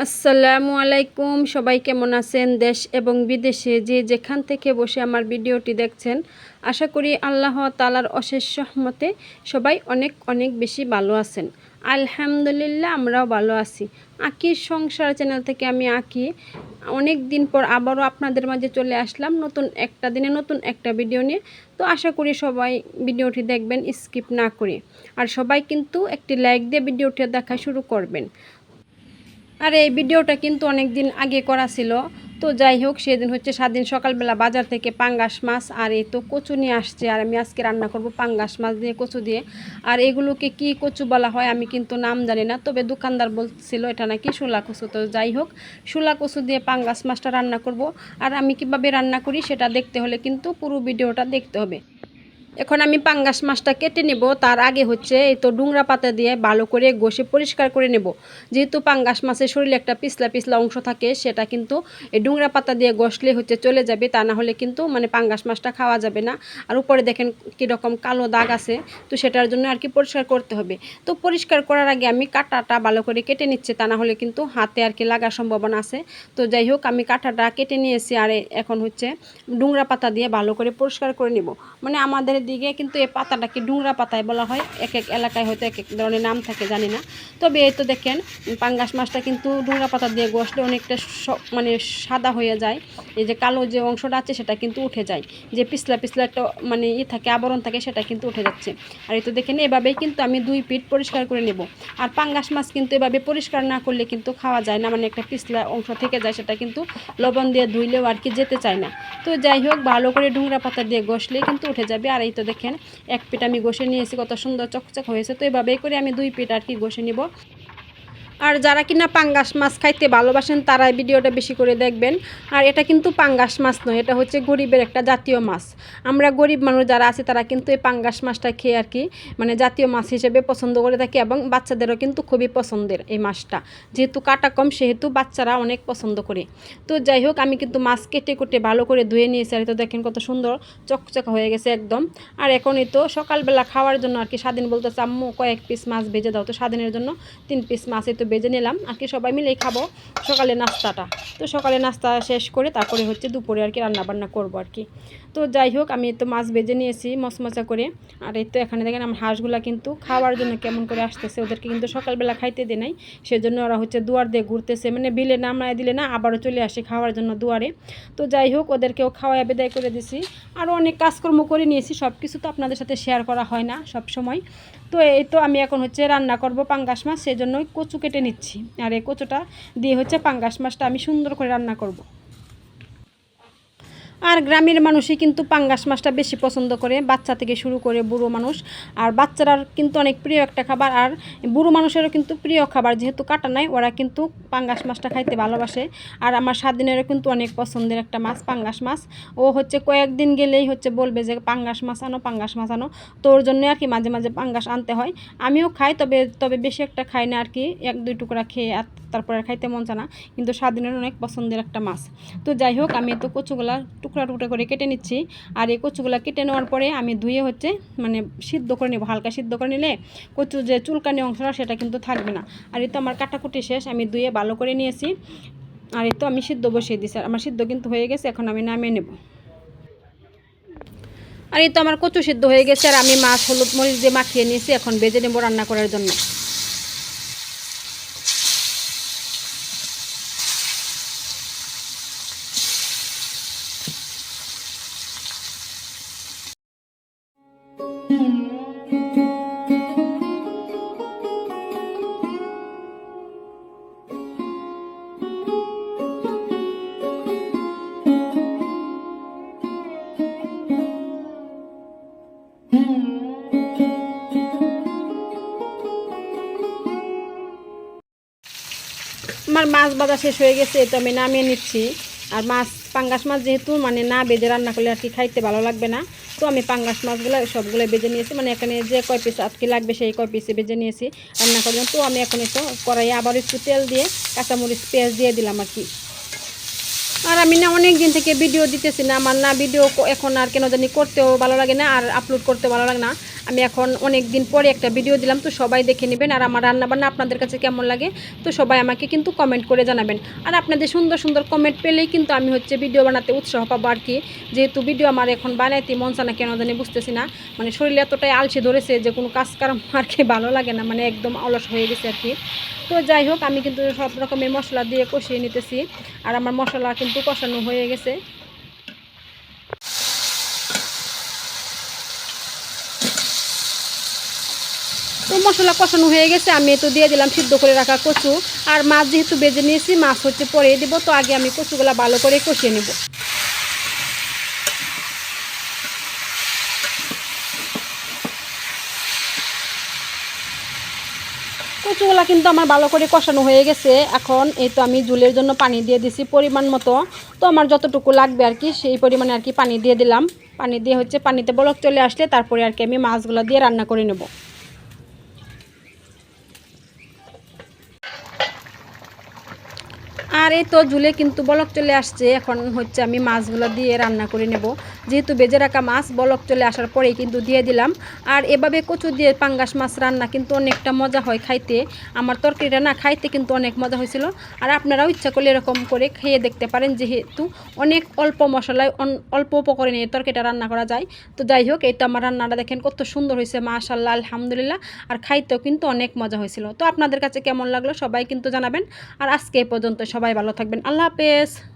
আসসালামু আলাইকুম, সবাই কেমন আছেন? দেশ এবং বিদেশে যে যেখান থেকে বসে আমার ভিডিওটি দেখছেন, আশা করি আল্লাহ তাআলার অশেষ রহমতে সবাই অনেক অনেক বেশি ভালো আছেন। আলহামদুলিল্লাহ, আমরাও ভালো আছি। আঁকির সংসার চ্যানেল থেকে আমি আঁকি অনেক দিন পর আবারও আপনাদের মাঝে চলে আসলাম নতুন একটা দিনে নতুন একটা ভিডিও নিয়ে। তো আশা করি সবাই ভিডিওটি দেখবেন স্কিপ না করে, আর সবাই কিন্তু একটি লাইক দিয়ে ভিডিওটি দেখা শুরু করবেন। আর এই ভিডিওটা কিন্তু অনেক দিন আগে করা ছিল। তো যাই হোক, সেদিন হচ্ছে স্বাধীন সকালবেলা বাজার থেকে পাঙ্গাস মাছ আর এই তো কচু নিয়ে আসছে, আর আমি আজকে রান্না করব পাঙ্গাস মাছ দিয়ে কচু দিয়ে। আর এগুলোকে কি কচু বলা হয় আমি কিন্তু নাম জানি না, তবে দোকানদার বলছিল এটা নাকি শোলা কচু। তো যাই হোক, শোলা কচু দিয়ে পাঙ্গাস মাছটা রান্না করব। আর আমি কিভাবে রান্না করি সেটা দেখতে হলে কিন্তু পুরো ভিডিওটা দেখতে হবে। এখন আমি পাঙ্গাস মাছটা কেটে নেব। তার আগে হচ্ছে এই তো ডুংরা পাতা দিয়ে ভালো করে ঘষে পরিষ্কার করে নেব। যেহেতু পাঙ্গাস মাছের শরীরে একটা পিছলা পিছলা অংশ থাকে, সেটা কিন্তু এই ডুংরা পাতা দিয়ে ঘষলে হচ্ছে চলে যাবে, তা না হলে কিন্তু মানে পাঙ্গাস মাছটা খাওয়া যাবে না। আর উপরে দেখেন কীরকম কালো দাগ আছে, তো সেটার জন্য আর কি পরিষ্কার করতে হবে। তো পরিষ্কার করার আগে আমি কাঁটাটা ভালো করে কেটে নিচ্ছি, তা না হলে কিন্তু হাতে আর কি লাগার সম্ভাবনা আছে। তো যাই হোক, আমি কাঁটাটা কেটে নিয়েছি। আর এখন হচ্ছে ডুংরা পাতা দিয়ে ভালো করে পরিষ্কার করে নেব। মানে আমাদের দিকে কিন্তু এই পাতাটাকে ডুংরা পাতায় বলা হয়, এক এক এলাকায় হয়তো এক এক ধরনের নাম থাকে, জানি না। তবে এই তো দেখেন পাঙ্গাস মাছটা কিন্তু ডুংরা পাতা দিয়ে ঘষলে অনেকটা মানে সাদা হয়ে যায়। এই যে কালো যে অংশটা আছে সেটা কিন্তু উঠে যায়, যে পিছলা পিছলা একটা মানে থাকে আবরণ থাকে, সেটা কিন্তু উঠে যাচ্ছে। আর এই তো দেখেন এভাবেই কিন্তু আমি 2 পিঠ পরিষ্কার করে নেব। আর পাঙ্গাস মাছ কিন্তু এভাবে পরিষ্কার না করলে কিন্তু খাওয়া যায় না, মানে একটা পিছলা অংশ থেকে যায়, সেটা কিন্তু লবণ দিয়ে ধুইলেও আর কি যেতে চায় না। তো যাই হোক, ভালো করে ডুংরা পাতা দিয়ে ঘষলে কিন্তু উঠে যাবে। আর এই তো দেখেন এক পিঠ আমি ঘষে নিয়েছি, কত সুন্দর চকচক হয়েছে। তো এভাবেই করে আমি 2 পিঠ আর কি ঘষে নিব। আর যারা কিনা পাঙ্গাস মাছ খাইতে ভালোবাসেন তারাই ভিডিওটা বেশি করে দেখবেন। আর এটা কিন্তু পাঙ্গাস মাছ নয়, এটা হচ্ছে গরিবের একটা জাতীয় মাছ। আমরা গরিব মানুষ যারা আছে তারা কিন্তু এই পাঙ্গাস মাছটা খেয়ে আর কি মানে জাতীয় মাছ হিসেবে পছন্দ করে থাকি, এবং বাচ্চাদেরও কিন্তু খুবই পছন্দের এই মাছটা। যেহেতু কাটা কম সেহেতু বাচ্চারা অনেক পছন্দ করে। তো যাই হোক, আমি কিন্তু মাছ কেটে কুটে ভালো করে ধুয়ে নিয়েছি। আর তো দেখেন কত সুন্দর চকচক হয়ে গেছে একদম। আর এখনই তো সকালবেলা খাওয়ার জন্য আর কি স্বাধীন বলতেছে আম্মু কয়েক পিস মাছ ভেজে দাও। তো স্বাধীনের জন্য 3 পিস মাছ এই তো ভেজে নিলাম, আর কি সবাই মিলেই খাবো সকালে নাস্তাটা। তো সকালে নাস্তা শেষ করে তারপরে হচ্ছে দুপুরে আর কি রান্নাবান্না করবো আর কি। তো যাই হোক, আমি তো মাছ ভেজে নিয়েছি মচমচা করে। আর এই তো এখানে দেখেন আমার হাঁসগুলা কিন্তু খাওয়ার জন্য কেমন করে আসতেছে, ওদেরকে কিন্তু সকালবেলা খাইতে দিই নাই, সেজন্য ওরা হচ্ছে দুয়ার দিয়ে ঘুরতেছে, মানে বিলে নামায় দিলে না আবারও চলে আসে খাওয়ার জন্য দুয়ারে। তো যাই হোক, ওদেরকেও খাওয়ায় বিদায় করে দিছি। আরও অনেক কাজকর্ম করে নিয়েছি, সব কিছু তো আপনাদের সাথে শেয়ার করা হয় না সব সময়। তো এই তো আমি এখন হচ্ছে রান্না করব পাঙ্গাস মাছ, সেই জন্যই কচু কেটে নিচ্ছি। আর এই কচুটা দিয়ে হচ্ছে পাঙ্গাস মাছটা আমি সুন্দর করে রান্না করব। আর গ্রামের মানুষই কিন্তু পাঙ্গাস মাছটা বেশি পছন্দ করে, বাচ্চা থেকে শুরু করে বুড়ো মানুষ। আর বাচ্চারার কিন্তু অনেক প্রিয় একটা খাবার, আর বুড়ো মানুষেরও কিন্তু প্রিয় খাবার, যেহেতু কাটা নাই ওরা কিন্তু পাঙ্গাস মাছটা খাইতে ভালোবাসে। আর আমার স্বাধীনেরও কিন্তু অনেক পছন্দের একটা মাছ পাঙ্গাস মাছ। ও হচ্ছে কয়েকদিন গেলেই হচ্ছে বলবে যে পাঙ্গাস মাছ আনো, পাঙ্গাস মাছ আনো। তো ওর জন্য আর কি মাঝে মাঝে পাঙ্গাস আনতে হয়। আমিও খাই, তবে তবে বেশি একটা খাই না আর কি, 1-2 টুকরা খেয়ে আর তারপরে খাইতে মন চায় না। কিন্তু স্বাধীনের অনেক পছন্দের একটা মাছ। তো যাই হোক, আমি তো কচুগুলা টুকরা টুকরা করে কেটে নিচ্ছি। আর এই কচুগুলা কেটে নেওয়ার পরে আমি ধুয়ে হচ্ছে মানে সিদ্ধ করে নেব। হালকা সিদ্ধ করে নিলে কচু যে চুলকানি অংশটা সেটা কিন্তু থাকবে না। আর এই তো আমার কাটাকুটি শেষ, আমি ধুয়ে ভালো করে নিয়েছি। আর এই তো আমি সিদ্ধ বসিয়ে দিয়েছি, আর আমার সিদ্ধ কিন্তু হয়ে গেছে, এখন আমি নামিয়ে নেব। আর এই তো আমার কচু সিদ্ধ হয়ে গেছে, আর আমি মাছ হলুদ মরিচ দিয়ে মাখিয়ে নিয়েছি, এখন ভেজে নেব রান্না করার জন্য। আমার মাছ ভাজা শেষ হয়ে গেছে, তো আমি নামিয়ে নিচ্ছি। আর মাছ পাঙ্গাস মাছ যেহেতু মানে না বেজে রান্না করলে আর কি খাইতে ভালো লাগবে না, তো আমি পাঙ্গাস মাছগুলো সবগুলো বেজে নিয়েছি, মানে এখানে যে কয় পিস আজকে লাগবে সেই কয় পিসে বেজে নিয়েছি রান্না করলাম। তো আমি এখন একটু কড়াইয়ে আবার একটু তেল দিয়ে কাঁচামরিচ পেঁয়াজ দিয়ে দিলাম আর কি। আর আমি না অনেক দিন থেকে ভিডিও দিতেছি না, আমার না ভিডিও এখন আর কেন জানি করতেও ভালো লাগে না আর আপলোড করতে ভালো লাগে না। আমি এখন অনেক দিন পরে একটা ভিডিও দিলাম, তো সবাই দেখে নেবেন। আর আমার রান্নাবান্না আপনাদের কাছে কেমন লাগে তো সবাই আমাকে কিন্তু কমেন্ট করে জানাবেন। আর আপনাদের সুন্দর সুন্দর কমেন্ট পেলেই কিন্তু আমি হচ্ছে ভিডিও বানাতে উৎসাহ পাবো আর কি। যেহেতু ভিডিও আমার এখন বানাইতে মন চায় না কেন জানি বুঝতেছি না, মানে শরীরে এতটাই আলসে ধরেছে যে কোনো কাজ কাম আর কি ভালো লাগে না, মানে একদম অলস হয়ে গেছে আর কি। তো যাই হোক, আমি কিন্তু সব রকমের মশলা দিয়ে কষিয়ে নিতেছি। আর আমার মশলা কিন্তু কষানো হয়ে গেছে। তো মশলা কষানো হয়ে গেছে, আমি তো দিয়ে দিলাম সিদ্ধ করে রাখা কচু। আর মাছ যেহেতু বেজে নিয়েছি, মাছ হচ্ছে পরে দেবো, তো আগে আমি কচুগুলা ভালো করে কষিয়ে নেব। কচুগুলা কিন্তু আমার ভালো করে কষানো হয়ে গেছে। এখন এই তো আমি ঝুলের জন্য পানি দিয়ে দিছি পরিমাণ মতো, তো আমার যতটুকু লাগবে আর কি সেই পরিমাণে আর কি পানি দিয়ে দিলাম। পানি দিয়ে হচ্ছে পানিতে বলক চলে আসলে তারপরে আর কি আমি মাছগুলো দিয়ে রান্না করে নেব। আর এই তো ঝুলে কিন্তু বলক চলে আসছে, এখন হচ্ছে আমি মাছগুলো দিয়ে রান্না করে নেব। যেহেতু বেজে রাখা মাছ বলক চলে আসার পরেই কিন্তু দিয়ে দিলাম। আর এভাবে কচু দিয়ে পাঙ্গাস মাছ রান্না কিন্তু অনেকটা মজা হয় খাইতে। আমার তরকারিটা না খাইতে কিন্তু অনেক মজা হয়েছিল। আর আপনারাও ইচ্ছা করলে এরকম করে খেয়ে দেখতে পারেন, যেহেতু অনেক অল্প মশলায় অল্প উপকরণে এই তরকারিটা রান্না করা যায়। তো যাই হোক, এই তো আমার রান্নাটা দেখেন কত সুন্দর হয়েছে, মাশাআল্লাহ, আলহামদুলিল্লাহ। আর খাইতেও কিন্তু অনেক মজা হয়েছিল। তো আপনাদের কাছে কেমন লাগলো সবাই কিন্তু জানাবেন। আর আজকে এই পর্যন্ত, সবাই ভালো থাকবেন, আল্লাহ হাফেজ।